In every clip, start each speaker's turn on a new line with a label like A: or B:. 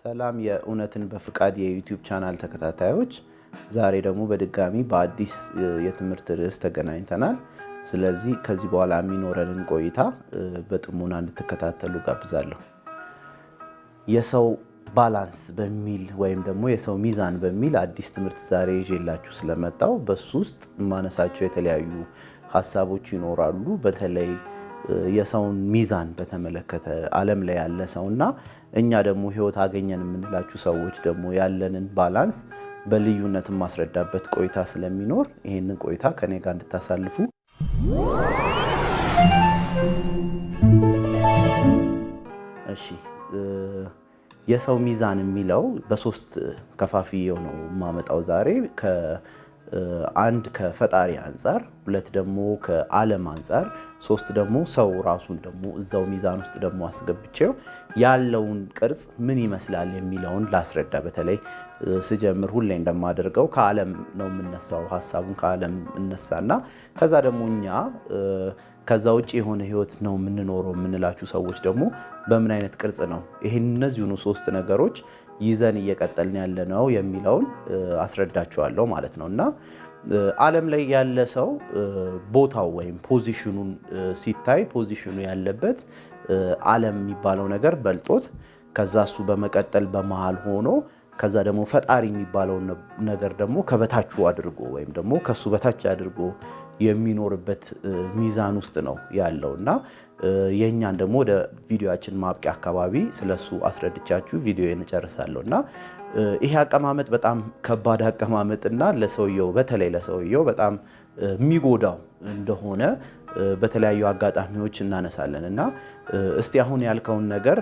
A: ሰላም የእውነትን በፍቃድ የዩቲዩብ ቻናል ተከታታዮች፣ ዛሬ ደግሞ በድጋሚ በአዲስ የትምህርት ርዕስ ተገናኝተናል። ስለዚህ ከዚህ በኋላ የሚኖረንን ቆይታ በጥሞና እንድትከታተሉ ጋብዛለሁ። የሰው ባላንስ በሚል ወይም ደግሞ የሰው ሚዛን በሚል አዲስ ትምህርት ዛሬ ይዤላችሁ ስለመጣው በሱ ውስጥ ማነሳቸው የተለያዩ ሀሳቦች ይኖራሉ። በተለይ የሰውን ሚዛን በተመለከተ ዓለም ላይ ያለ ሰውና እኛ ደግሞ ህይወት አገኘን የምንላችሁ ሰዎች ደግሞ ያለንን ባላንስ በልዩነት ማስረዳበት ቆይታ ስለሚኖር ይሄንን ቆይታ ከኔ ጋር እንድታሳልፉ። እሺ፣ የሰው ሚዛን የሚለው በሶስት ከፋፍዬው ነው የማመጣው ዛሬ። አንድ ከፈጣሪ አንፃር፣ ሁለት ደግሞ ከዓለም አንፃር፣ ሶስት ደግሞ ሰው ራሱን ደግሞ እዛው ሚዛን ውስጥ ደግሞ አስገብቼው ያለውን ቅርጽ ምን ይመስላል የሚለውን ላስረዳ። በተለይ ስጀምር ሁሌ እንደማደርገው ከዓለም ነው የምነሳው። ሀሳቡን ከዓለም እነሳና ከዛ ደግሞ እኛ ከዛ ውጭ የሆነ ህይወት ነው የምንኖረው የምንላችሁ ሰዎች ደግሞ በምን አይነት ቅርጽ ነው እነዚሁኑ ሶስት ነገሮች ይዘን እየቀጠልን ያለ ነው የሚለውን አስረዳችኋለሁ ማለት ነው። እና ዓለም ላይ ያለ ሰው ቦታው ወይም ፖዚሽኑን ሲታይ ፖዚሽኑ ያለበት ዓለም የሚባለው ነገር በልጦት፣ ከዛ እሱ በመቀጠል በመሃል ሆኖ፣ ከዛ ደግሞ ፈጣሪ የሚባለው ነገር ደግሞ ከበታቹ አድርጎ ወይም ደግሞ ከሱ በታች አድርጎ የሚኖርበት ሚዛን ውስጥ ነው ያለው። እና የኛን ደግሞ ወደ ቪዲዮአችን ማብቂያ አካባቢ ስለሱ አስረድቻችሁ ቪዲዮዬን እጨርሳለሁ። እና ይሄ አቀማመጥ በጣም ከባድ አቀማመጥና ለሰውየው በተለይ ለሰውየው በጣም የሚጎዳው እንደሆነ በተለያዩ አጋጣሚዎች እናነሳለን። እና እስቲ አሁን ያልከውን ነገር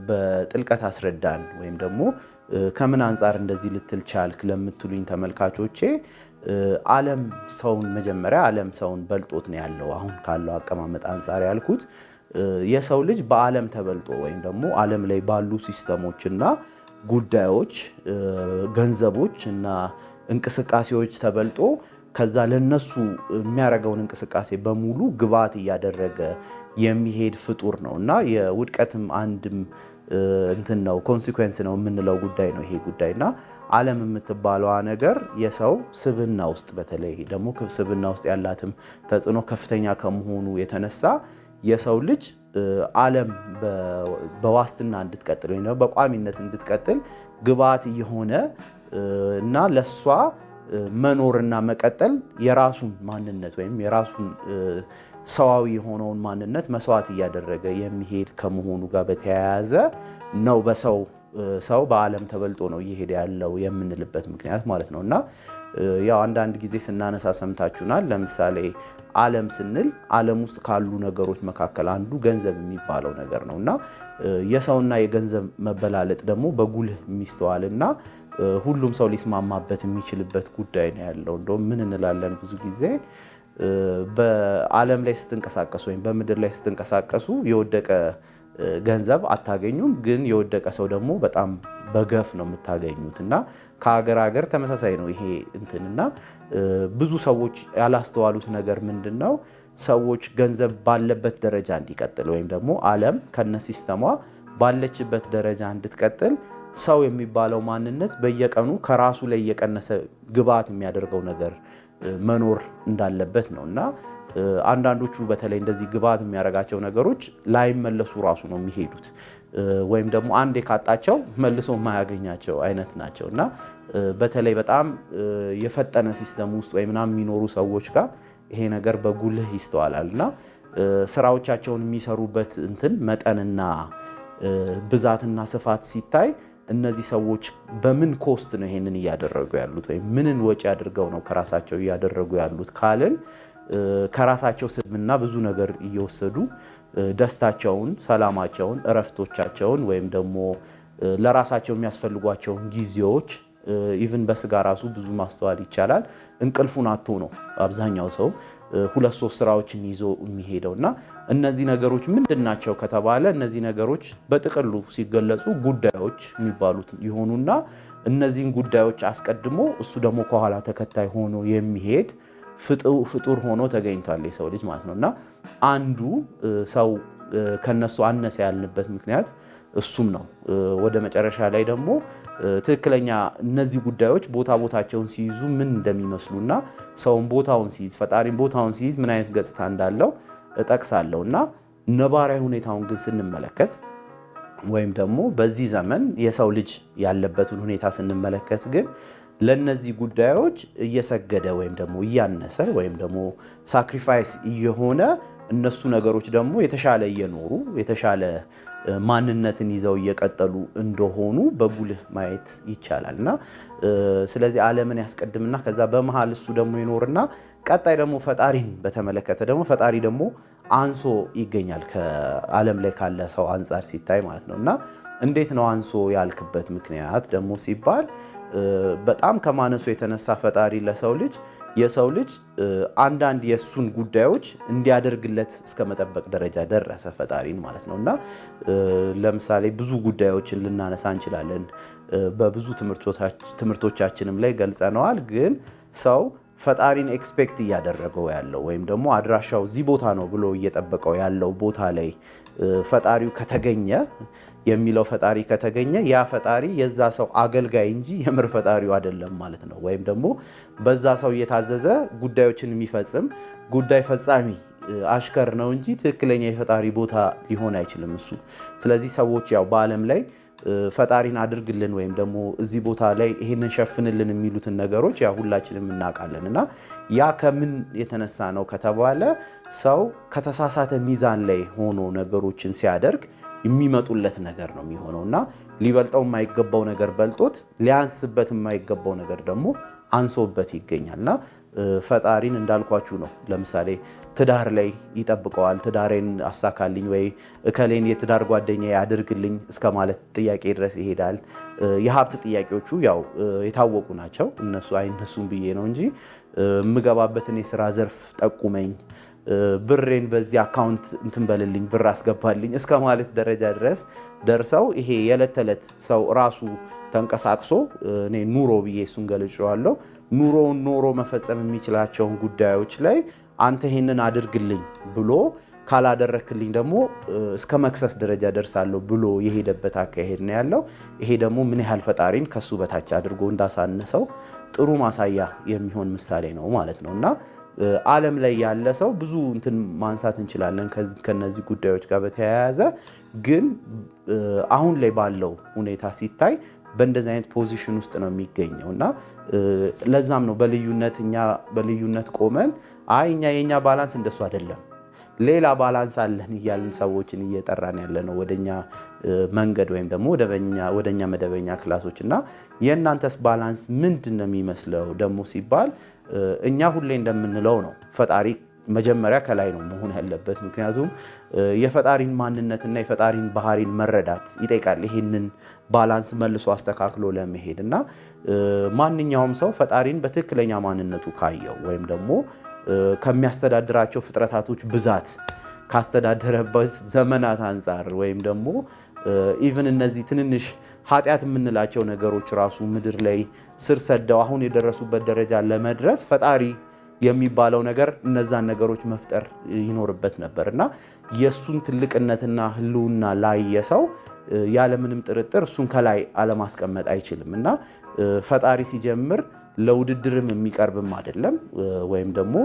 A: በጥልቀት አስረዳን ወይም ደግሞ ከምን አንፃር እንደዚህ ልትል ቻልክ ለምትሉኝ ተመልካቾቼ፣ ዓለም ሰውን መጀመሪያ ዓለም ሰውን በልጦት ነው ያለው። አሁን ካለው አቀማመጥ አንፃር ያልኩት የሰው ልጅ በዓለም ተበልጦ ወይም ደግሞ ዓለም ላይ ባሉ ሲስተሞችና ጉዳዮች፣ ገንዘቦች እና እንቅስቃሴዎች ተበልጦ ከዛ ለነሱ የሚያደርገውን እንቅስቃሴ በሙሉ ግብዓት እያደረገ የሚሄድ ፍጡር ነው። እና የውድቀትም አንድም እንትን ነው ኮንሲኩዌንስ ነው የምንለው ጉዳይ ነው ይሄ ጉዳይና ዓለም የምትባለዋ ነገር የሰው ስብዕና ውስጥ በተለይ ደግሞ ስብዕና ውስጥ ያላትም ተጽዕኖ ከፍተኛ ከመሆኑ የተነሳ የሰው ልጅ ዓለም በዋስትና እንድትቀጥል ወይም በቋሚነት እንድትቀጥል ግብዓት እየሆነ እና ለሷ መኖርና መቀጠል የራሱን ማንነት ወይም የራሱን ሰዋዊ የሆነውን ማንነት መስዋዕት እያደረገ የሚሄድ ከመሆኑ ጋር በተያያዘ ነው ሰው በዓለም ተበልጦ ነው እየሄደ ያለው የምንልበት ምክንያት ማለት ነው። እና ያው አንዳንድ ጊዜ ስናነሳ ሰምታችሁናል። ለምሳሌ ዓለም ስንል ዓለም ውስጥ ካሉ ነገሮች መካከል አንዱ ገንዘብ የሚባለው ነገር ነው። እና የሰውና የገንዘብ መበላለጥ ደግሞ በጉልህ የሚስተዋልና ሁሉም ሰው ሊስማማበት የሚችልበት ጉዳይ ነው ያለው። እንደውም ምን እንላለን ብዙ ጊዜ በዓለም ላይ ስትንቀሳቀሱ ወይም በምድር ላይ ስትንቀሳቀሱ የወደቀ ገንዘብ አታገኙም፣ ግን የወደቀ ሰው ደግሞ በጣም በገፍ ነው የምታገኙት። እና ከሀገር ሀገር ተመሳሳይ ነው ይሄ እንትንና ብዙ ሰዎች ያላስተዋሉት ነገር ምንድነው? ሰዎች ገንዘብ ባለበት ደረጃ እንዲቀጥል ወይም ደግሞ ዓለም ከነሲስተሟ ባለችበት ደረጃ እንድትቀጥል ሰው የሚባለው ማንነት በየቀኑ ከራሱ ላይ እየቀነሰ ግብዓት የሚያደርገው ነገር መኖር እንዳለበት ነው። እና አንዳንዶቹ በተለይ እንደዚህ ግብዓት የሚያደርጋቸው ነገሮች ላይመለሱ ራሱ ነው የሚሄዱት ወይም ደግሞ አንዴ ካጣቸው መልሶ የማያገኛቸው አይነት ናቸው። እና በተለይ በጣም የፈጠነ ሲስተም ውስጥ ወይ ምናምን የሚኖሩ ሰዎች ጋር ይሄ ነገር በጉልህ ይስተዋላል። እና ስራዎቻቸውን የሚሰሩበት እንትን መጠንና ብዛትና ስፋት ሲታይ እነዚህ ሰዎች በምን ኮስት ነው ይሄንን እያደረጉ ያሉት ወይም ምንን ወጪ አድርገው ነው ከራሳቸው እያደረጉ ያሉት ካልን ከራሳቸው ስብዕና ብዙ ነገር እየወሰዱ ደስታቸውን፣ ሰላማቸውን፣ እረፍቶቻቸውን ወይም ደግሞ ለራሳቸው የሚያስፈልጓቸውን ጊዜዎች ኢቭን በስጋ ራሱ ብዙ ማስተዋል ይቻላል እንቅልፉን አጥቶ ነው አብዛኛው ሰው ሁለት ሶስት ስራዎችን ይዞ የሚሄደውና እነዚህ ነገሮች ምንድናቸው ከተባለ እነዚህ ነገሮች በጥቅሉ ሲገለጹ ጉዳዮች የሚባሉት ይሆኑና እነዚህን ጉዳዮች አስቀድሞ እሱ ደግሞ ከኋላ ተከታይ ሆኖ የሚሄድ ፍጡር ሆኖ ተገኝቷል የሰው ልጅ ማለት ነውና አንዱ ሰው ከነሱ አነሰ ያልንበት ምክንያት እሱም ነው። ወደ መጨረሻ ላይ ደግሞ ትክክለኛ እነዚህ ጉዳዮች ቦታቸውን ሲይዙ ምን እንደሚመስሉና ሰውን ቦታውን ሲይዝ ፈጣሪን ቦታውን ሲይዝ ምን አይነት ገጽታ እንዳለው እጠቅሳለሁና ነባራዊ ሁኔታውን ግን ስንመለከት ወይም ደግሞ በዚህ ዘመን የሰው ልጅ ያለበትን ሁኔታ ስንመለከት ግን ለነዚህ ጉዳዮች እየሰገደ ወይም ደግሞ እያነሰ ወይም ደግሞ ሳክሪፋይስ እየሆነ እነሱ ነገሮች ደግሞ የተሻለ እየኖሩ የተሻለ ማንነትን ይዘው እየቀጠሉ እንደሆኑ በጉልህ ማየት ይቻላልና ስለዚህ ዓለምን ያስቀድምና ከዛ በመሃል እሱ ደግሞ ይኖርና ቀጣይ ደግሞ ፈጣሪን በተመለከተ ደግሞ ፈጣሪ ደግሞ አንሶ ይገኛል ከዓለም ላይ ካለ ሰው አንፃር ሲታይ ማለት ነውና እንዴት ነው አንሶ ያልክበት ምክንያት ደግሞ ሲባል በጣም ከማነሱ የተነሳ ፈጣሪ የሰው ልጅ አንዳንድ የሱን ጉዳዮች እንዲያደርግለት እስከ መጠበቅ ደረጃ ደረሰ ፈጣሪን ማለት ነውና ለምሳሌ ብዙ ጉዳዮችን ልናነሳ እንችላለን በብዙ ትምህርቶቻችንም ላይ ገልጸነዋል ግን ሰው ፈጣሪን ኤክስፔክት እያደረገው ያለው ወይም ደግሞ አድራሻው እዚህ ቦታ ነው ብሎ እየጠበቀው ያለው ቦታ ላይ ፈጣሪው ከተገኘ የሚለው ፈጣሪ ከተገኘ ያ ፈጣሪ የዛ ሰው አገልጋይ እንጂ የምር ፈጣሪው አይደለም ማለት ነው ወይም ደግሞ በዛ ሰው እየታዘዘ ጉዳዮችን የሚፈጽም ጉዳይ ፈጻሚ አሽከር ነው እንጂ ትክክለኛ የፈጣሪ ቦታ ሊሆን አይችልም እሱ ስለዚህ ሰዎች ያው በዓለም ላይ ፈጣሪን አድርግልን ወይም ደግሞ እዚህ ቦታ ላይ ይሄንን ሸፍንልን የሚሉትን ነገሮች ያ ሁላችንም እናውቃለንና ያ ከምን የተነሳ ነው ከተባለ ሰው ከተሳሳተ ሚዛን ላይ ሆኖ ነገሮችን ሲያደርግ የሚመጡለት ነገር ነው የሚሆነውና ሊበልጠው የማይገባው ነገር በልጦት ሊያንስበት የማይገባው ነገር ደግሞ አንሶበት ይገኛልና ፈጣሪን እንዳልኳችሁ ነው ለምሳሌ ትዳር ላይ ይጠብቀዋል ትዳሬን አሳካልኝ ወይ እከሌን የትዳር ጓደኛ ያድርግልኝ እስከ ማለት ጥያቄ ድረስ ይሄዳል የሀብት ጥያቄዎቹ ያው የታወቁ ናቸው እነሱ አይነሱም ብዬ ነው እንጂ ምገባበትን የሥራ ዘርፍ ጠቁመኝ ብሬን በዚህ አካውንት እንትን በልልኝ ብር አስገባልኝ እስከ ማለት ደረጃ ድረስ ደርሰው ይሄ የዕለት ተዕለት ሰው ራሱ ተንቀሳቅሶ እኔ ኑሮ ብዬ እሱን ገልጬዋለሁ ኑሮውን ኖሮ መፈጸም የሚችላቸውን ጉዳዮች ላይ አንተ ይሄንን አድርግልኝ ብሎ ካላደረክልኝ ደግሞ እስከ መክሰስ ደረጃ ደርሳለሁ ብሎ የሄደበት አካሄድ ነው ያለው ይሄ ደግሞ ምን ያህል ፈጣሪን ከሱ በታች አድርጎ እንዳሳነሰው ጥሩ ማሳያ የሚሆን ምሳሌ ነው ማለት ነውና ዓለም ላይ ያለ ሰው ብዙ እንትን ማንሳት እንችላለን ከነዚህ ጉዳዮች ጋር በተያያዘ ግን አሁን ላይ ባለው ሁኔታ ሲታይ በእንደዚህ አይነት ፖዚሽን ውስጥ ነው የሚገኘውና ለዛም ነው በልዩነት ቆመን የኛ ባላንስ እንደሱ አይደለም ሌላ ባላንስ አለን እያልን ሰዎችን እየጠራን ያለ ነው ወደኛ መንገድ ወይም ደግሞ ወደኛ መደበኛ ክላሶችና የእናንተስ ባላንስ ምንድነው የሚመስለው ደግሞ ሲባል እኛ ሁሌ እንደምንለው ነው ፈጣሪ መጀመሪያ ከላይ ነው መሆን ያለበት ምክንያቱም የፈጣሪን ማንነትና የፈጣሪን ባህሪን መረዳት ይጠይቃል ይሄንን ባላንስ መልሶ አስተካክሎ ለመሄድና ማንኛውም ሰው ፈጣሪን በትክክለኛ ማንነቱ ካየው ወይም ደግሞ ከሚያስተዳድራቸው ፍጥረታቶች ብዛት ካስተዳደረበት ዘመናት አንፃር ወይም ደግሞ ኢቭን እነዚህ ትንንሽ ኃጢአት የምንላቸው ነገሮች ራሱ ምድር ላይ ስር ሰደው አሁን የደረሱበት ደረጃ ለመድረስ ፈጣሪ የሚባለው ነገር እነዛን ነገሮች መፍጠር ይኖርበት ነበርና የሱን ትልቅነትና ህልውና ላይ የሰው ያለምንም ጥርጥር እሱን ከላይ አለማስቀመጥ አይችልምና ፈጣሪ ሲጀምር ለውድድርም የሚቀርብም አይደለም ወይም ደግሞ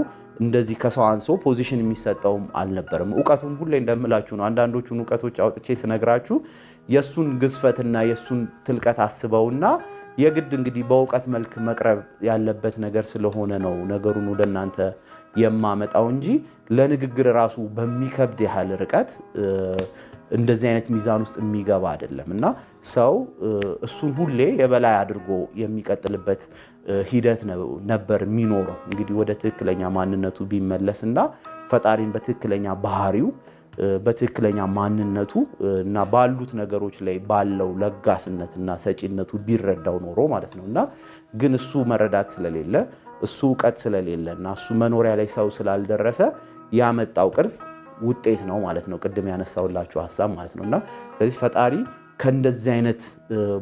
A: እንደዚህ ከሰው አንሶ ፖዚሽን የሚሰጠውም አልነበረም ዕውቀቱን ሁሌ እንደምላችሁ ነው አንዳንዶቹን ዕውቀቶች አውጥቼ ስነግራችሁ የሱን ግዝፈትና የሱን ትልቀት አስበውና የግድ እንግዲህ በዕውቀት መልክ መቅረብ ያለበት ነገር ስለሆነ ነው ነገሩን ወደናንተ የማመጣው እንጂ ለንግግር ራሱ በሚከብድ ያህል ርቀት እንደዚህ አይነት ሚዛን ውስጥ የሚገባ አይደለምና ሰው እሱን ሁሌ የበላይ አድርጎ የሚቀጥልበት ሂደት ነበር የሚኖረው እንግዲህ ወደ ትክክለኛ ማንነቱ ቢመለስና ፈጣሪን በትክክለኛ ባህሪው በትክክለኛ ማንነቱ እና ባሉት ነገሮች ላይ ባለው ለጋስነትና ሰጪነቱ ቢረዳው ኖሮ ማለት ነውና ግን እሱ መረዳት ስለሌለ እሱ ዕውቀት ስለሌለና እሱ መኖሪያ ላይ ሰው ስላልደረሰ ያመጣው ቅርጽ ውጤት ነው ማለት ነው ቅድም ያነሳውላችሁ ሐሳብ ማለት ነውና ስለዚህ ፈጣሪ ከእንደዚህ አይነት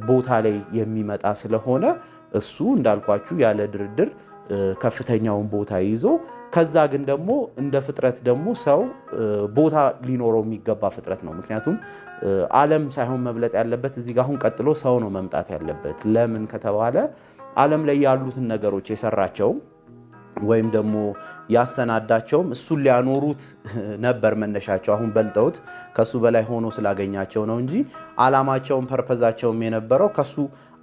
A: ቦታ ላይ የሚመጣ ስለሆነ እሱ እንዳልኳችሁ ያለ ድርድር ከፍተኛውን ቦታ ይዞ ከዛ ግን ደግሞ እንደ ፍጥረት ደግሞ ሰው ቦታ ሊኖረው የሚገባ ፍጥረት ነው። ምክንያቱም ዓለም ሳይሆን መብለጥ ያለበት እዚህ ጋር አሁን ቀጥሎ ሰው ነው መምጣት ያለበት። ለምን ከተባለ ዓለም ላይ ያሉትን ነገሮች የሰራቸውም ወይም ደግሞ ያሰናዳቸውም እሱን ሊያኖሩት ነበር መነሻቸው። አሁን በልጠውት ከሱ በላይ ሆኖ ስላገኛቸው ነው እንጂ ዓላማቸውም ፐርፐዛቸውም የነበረው ከሱ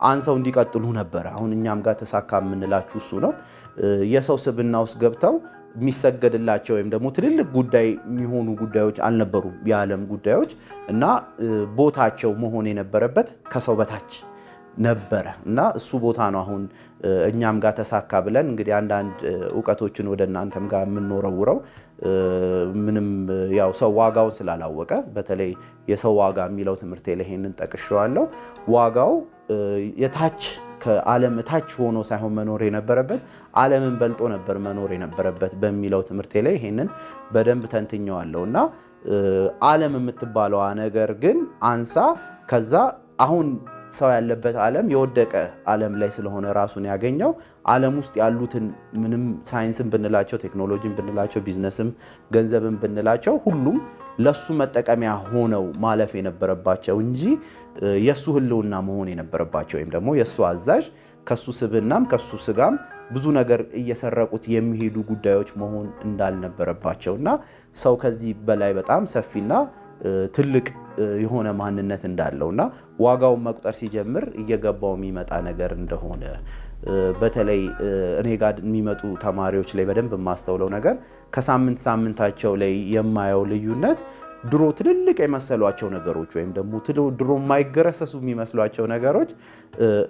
A: አንሰው እንዲቀጥሉ ነበር። አሁን እኛም ጋር ተሳካ የምንላችሁ እሱ ነው። የሰው ስብና ውስጥ ገብተው የሚሰገድላቸው ወይም ደግሞ ትልልቅ ጉዳይ የሚሆኑ ጉዳዮች አልነበሩም የዓለም ጉዳዮች እና ቦታቸው መሆን የነበረበት ከሰው በታች ነበረ እና እሱ ቦታ ነው አሁን እኛም ጋር ተሳካ ብለን እንግዲህ አንዳንድ እውቀቶችን ወደ እናንተም ጋር የምንወረውረው ምንም ያው ሰው ዋጋውን ስላላወቀ በተለይ የሰው ዋጋ የሚለው ትምህርቴ ላይ ይሄንን ጠቅሼዋለሁ። ዋጋው የታች ከዓለም ታች ሆኖ ሳይሆን መኖር የነበረበት ዓለምን በልጦ ነበር መኖር የነበረበት በሚለው ትምህርቴ ላይ ይሄንን በደንብ ተንትኘዋለሁ እና ዓለም የምትባለዋ ነገር ግን አንሳ ከዛ አሁን ሰው ያለበት ዓለም የወደቀ ዓለም ላይ ስለሆነ ራሱን ያገኘው ዓለም ውስጥ ያሉትን ምንም ሳይንስን ብንላቸው ቴክኖሎጂን ብንላቸው ቢዝነስም ገንዘብን ብንላቸው ሁሉም ለሱ መጠቀሚያ ሆነው ማለፍ የነበረባቸው እንጂ የሱ ህልውና መሆን የነበረባቸው ወይም ደግሞ የሱ አዛዥ ከሱ ስብናም ከሱ ስጋም ብዙ ነገር እየሰረቁት የሚሄዱ ጉዳዮች መሆን እንዳልነበረባቸው እና ሰው ከዚህ በላይ በጣም ሰፊና ትልቅ የሆነ ማንነት እንዳለውና ዋጋውን መቁጠር ሲጀምር እየገባው የሚመጣ ነገር እንደሆነ በተለይ እኔ ጋር የሚመጡ ተማሪዎች ላይ በደንብ የማስተውለው ነገር ከሳምንት ሳምንታቸው ላይ የማየው ልዩነት ድሮ ትልልቅ የመሰሏቸው ነገሮች ወይም ደግሞ ድሮ የማይገረሰሱ የሚመስሏቸው ነገሮች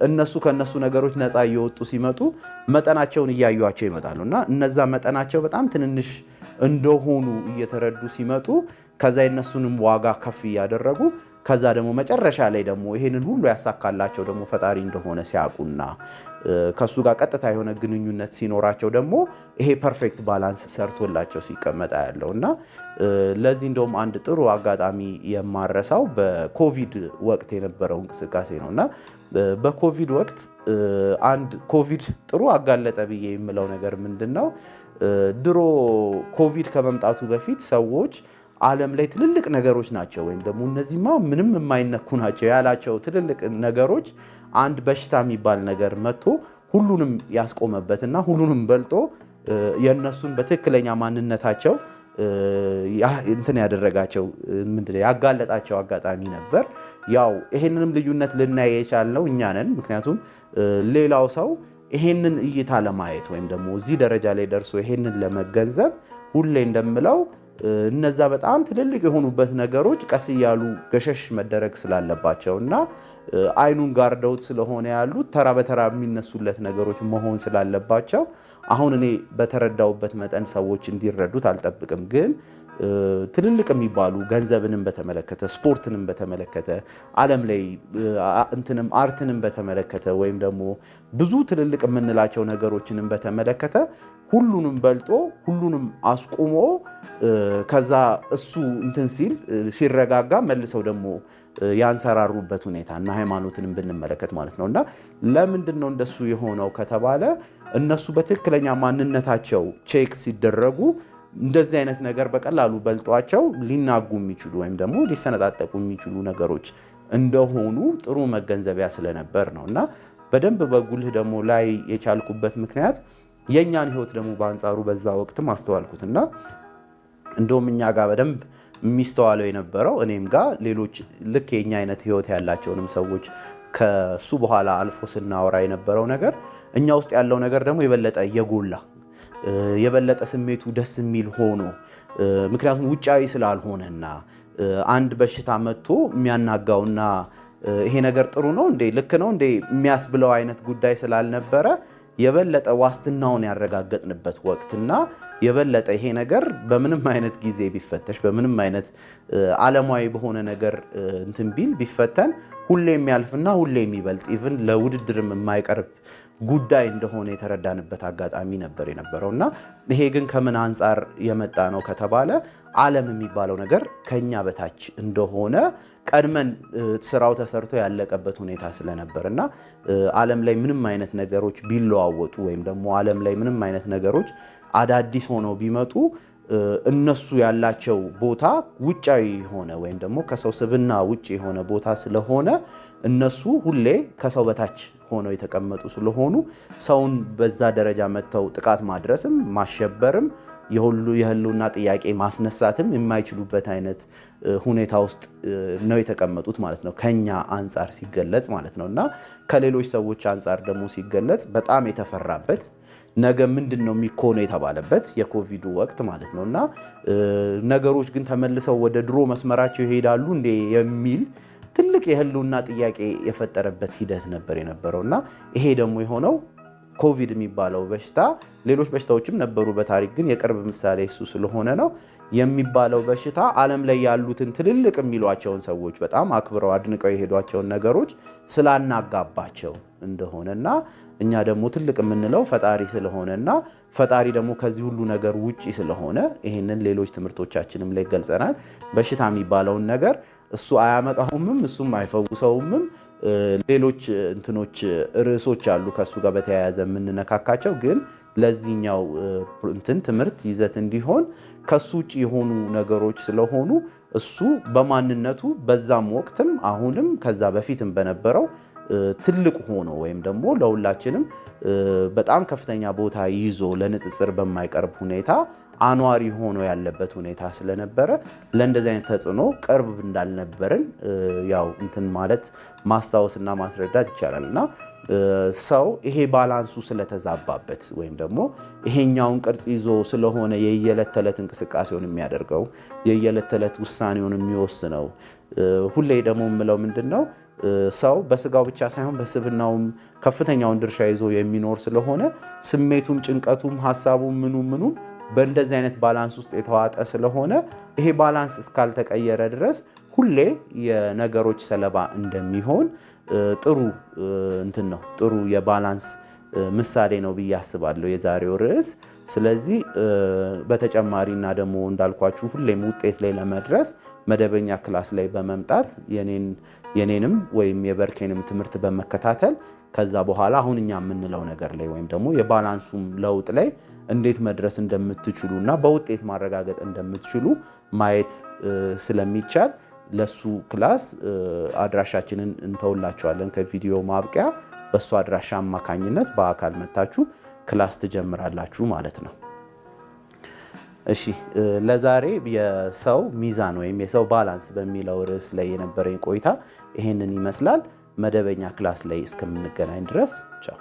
A: እነሱ ከነሱ ነገሮች ነፃ እየወጡ ሲመጡ መጠናቸውን እያዩቸው ይመጣሉ እና እነዛ መጠናቸው በጣም ትንንሽ እንደሆኑ እየተረዱ ሲመጡ ከዛ የነሱንም ዋጋ ከፍ እያደረጉ ከዛ ደግሞ መጨረሻ ላይ ደግሞ ይሄንን ሁሉ ያሳካላቸው ደግሞ ፈጣሪ እንደሆነ ሲያውቁና ከሱ ጋር ቀጥታ የሆነ ግንኙነት ሲኖራቸው ደግሞ ይሄ ፐርፌክት ባላንስ ሰርቶላቸው ሲቀመጣ ያለውና ለዚህ እንደውም አንድ ጥሩ አጋጣሚ የማረሳው በኮቪድ ወቅት የነበረው እንቅስቃሴ ነውና በኮቪድ ወቅት አንድ ኮቪድ ጥሩ አጋለጠ ብዬ የምለው ነገር ምንድነው ድሮ ኮቪድ ከመምጣቱ በፊት ሰዎች ዓለም ላይ ትልልቅ ነገሮች ናቸው ወይም ደግሞ እነዚህማ ምንም የማይነኩ ናቸው ያላቸው ትልልቅ ነገሮች አንድ በሽታ የሚባል ነገር መጥቶ ሁሉንም ያስቆመበትና ሁሉንም በልጦ የነሱን በትክክለኛ ማንነታቸው እንትን ያደረጋቸው ምንድነው ያጋለጣቸው አጋጣሚ ነበር። ያው ይሄንንም ልዩነት ልናይ የቻልነው እኛ ነን። ምክንያቱም ሌላው ሰው ይሄንን እይታ ለማየት ወይም ደግሞ እዚህ ደረጃ ላይ ደርሶ ይሄንን ለመገንዘብ ሁሌ እንደምለው እነዛ በጣም ትልልቅ የሆኑበት ነገሮች ቀስ እያሉ ገሸሽ መደረግ ስላለባቸው እና አይኑን ጋርደውት ስለሆነ ያሉት ተራ በተራ የሚነሱለት ነገሮች መሆን ስላለባቸው አሁን እኔ በተረዳውበት መጠን ሰዎች እንዲረዱት አልጠብቅም። ግን ትልልቅ የሚባሉ ገንዘብንም በተመለከተ ስፖርትንም በተመለከተ ዓለም ላይ እንትንም አርትንም በተመለከተ ወይም ደግሞ ብዙ ትልልቅ የምንላቸው ነገሮችንም በተመለከተ ሁሉንም በልጦ ሁሉንም አስቁሞ ከዛ እሱ እንትን ሲረጋጋ መልሰው ደግሞ ያንሰራሩበት ሁኔታ እና ሃይማኖትንም ብንመለከት ማለት ነው። እና ለምንድን ነው እንደሱ የሆነው ከተባለ እነሱ በትክክለኛ ማንነታቸው ቼክ ሲደረጉ እንደዚህ አይነት ነገር በቀላሉ በልጧቸው ሊናጉ የሚችሉ ወይም ደግሞ ሊሰነጣጠቁ የሚችሉ ነገሮች እንደሆኑ ጥሩ መገንዘቢያ ስለነበር ነው። እና በደንብ በጉልህ ደግሞ ላይ የቻልኩበት ምክንያት የኛን ህይወት ደግሞ በአንጻሩ በዛ ወቅትም አስተዋልኩትና እንደውም እኛ ጋር በደንብ የሚስተዋለው የነበረው እኔም ጋር ሌሎች ልክ የኛ አይነት ህይወት ያላቸውንም ሰዎች ከሱ በኋላ አልፎ ስናወራ የነበረው ነገር እኛ ውስጥ ያለው ነገር ደግሞ የበለጠ እየጎላ የበለጠ ስሜቱ ደስ የሚል ሆኖ ምክንያቱም ውጫዊ ስላልሆነና አንድ በሽታ መጥቶ የሚያናጋውና ይሄ ነገር ጥሩ ነው እንዴ ልክ ነው እንዴ የሚያስብለው አይነት ጉዳይ ስላልነበረ የበለጠ ዋስትናውን ያረጋገጥንበት ወቅትና የበለጠ ይሄ ነገር በምንም አይነት ጊዜ ቢፈተሽ በምንም አይነት ዓለማዊ በሆነ ነገር እንትን ቢል ቢፈተን ሁሌ የሚያልፍና ሁሌ የሚበልጥ ኢቭን ለውድድርም የማይቀርብ ጉዳይ እንደሆነ የተረዳንበት አጋጣሚ ነበር የነበረውና ይሄ ግን ከምን አንጻር የመጣ ነው ከተባለ ዓለም የሚባለው ነገር ከኛ በታች እንደሆነ ቀድመን ስራው ተሰርቶ ያለቀበት ሁኔታ ስለነበርና ዓለም ላይ ምንም አይነት ነገሮች ቢለዋወጡ ወይም ደግሞ ዓለም ላይ ምንም አይነት ነገሮች አዳዲስ ሆነው ቢመጡ እነሱ ያላቸው ቦታ ውጫዊ ሆነ ወይም ደግሞ ከሰው ስብና ውጪ የሆነ ቦታ ስለሆነ እነሱ ሁሌ ከሰው በታች ሆነው የተቀመጡ ስለሆኑ ሰውን በዛ ደረጃ መተው ጥቃት ማድረስም ማሸበርም የህልውና ጥያቄ ማስነሳትም የማይችሉበት አይነት ሁኔታ ውስጥ ነው የተቀመጡት ማለት ነው ከኛ አንፃር ሲገለጽ ማለት ነውና ከሌሎች ሰዎች አንፃር ደግሞ ሲገለጽ በጣም የተፈራበት ነገ ምንድነው የሚኮነው የተባለበት የኮቪድ ወቅት ማለት ነውና ነገሮች ግን ተመልሰው ወደ ድሮ መስመራቸው ይሄዳሉ እንዴ የሚል ትልቅ የህልውና ጥያቄ የፈጠረበት ሂደት ነበር የነበረውና ይሄ ደግሞ የሆነው ኮቪድ የሚባለው በሽታ ሌሎች በሽታዎችም ነበሩ በታሪክ ግን የቅርብ ምሳሌ እሱ ስለሆነ ነው የሚባለው በሽታ ዓለም ላይ ያሉትን ትልልቅ የሚሏቸውን ሰዎች በጣም አክብረው አድንቀው የሄዷቸውን ነገሮች ስላናጋባቸው እንደሆነና እኛ ደግሞ ትልቅ የምንለው ፈጣሪ ስለሆነና ፈጣሪ ደግሞ ከዚህ ሁሉ ነገር ውጪ ስለሆነ ይሄንን ሌሎች ትምህርቶቻችንም ላይ ገልጸናል በሽታ የሚባለውን ነገር እሱ አያመጣውምም እሱም አይፈውሰውምም ሌሎች እንትኖች ርዕሶች አሉ ከሱ ጋር በተያያዘ የምንነካካቸው ግን ለዚህኛው ትምህርት ይዘት እንዲሆን ከሱ ውጪ የሆኑ ነገሮች ስለሆኑ እሱ በማንነቱ በዛም ወቅትም አሁንም ከዛ በፊትም በነበረው ትልቅ ሆኖ ወይም ደግሞ ለሁላችንም በጣም ከፍተኛ ቦታ ይዞ ለንጽጽር በማይቀርብ ሁኔታ አኗሪ ሆኖ ያለበት ሁኔታ ስለነበረ ለእንደዚህ አይነት ተጽዕኖ ቅርብ እንዳልነበርን ያው እንትን ማለት ማስታወስና ማስረዳት ይቻላልና ሰው ይሄ ባላንሱ ስለተዛባበት ወይም ደግሞ ይሄኛውን ቅርጽ ይዞ ስለሆነ የየዕለት ተዕለት እንቅስቃሴውን የሚያደርገው የየዕለት ተዕለት ውሳኔውን የሚወስነው ሁሌ ደግሞ የምለው ምንድነው ሰው በስጋው ብቻ ሳይሆን በስብናውም ከፍተኛውን ድርሻ ይዞ የሚኖር ስለሆነ ስሜቱም ጭንቀቱም ሐሳቡም ምኑም በእንደዚህ አይነት ባላንስ ውስጥ የተዋጠ ስለሆነ ይሄ ባላንስ እስካልተቀየረ ድረስ ሁሌ የነገሮች ሰለባ እንደሚሆን ጥሩ እንትን ነው ጥሩ የባላንስ ምሳሌ ነው ብዬ አስባለሁ የዛሬው ርዕስ ስለዚህ በተጨማሪና ደግሞ እንዳልኳችሁ ሁሌም ውጤት ላይ ለመድረስ መደበኛ ክላስ ላይ በመምጣት የኔንም ወይም የበርኬንም ትምህርት በመከታተል ከዛ በኋላ አሁን እኛ የምንለው ነገር ላይ ወይም ደግሞ የባላንሱም ለውጥ ላይ እንዴት መድረስ እንደምትችሉና በውጤት ማረጋገጥ እንደምትችሉ ማየት ስለሚቻል ለሱ ክላስ አድራሻችንን እንተውላችኋለን ከቪዲዮ ማብቂያ በሱ አድራሻ አማካኝነት በአካል መታችሁ ክላስ ትጀምራላችሁ ማለት ነው እሺ ለዛሬ የሰው ሚዛን ወይም የሰው ባላንስ በሚለው ርዕስ ላይ የነበረኝ ቆይታ ይሄንን ይመስላል መደበኛ ክላስ ላይ እስከምንገናኝ ድረስ ቻው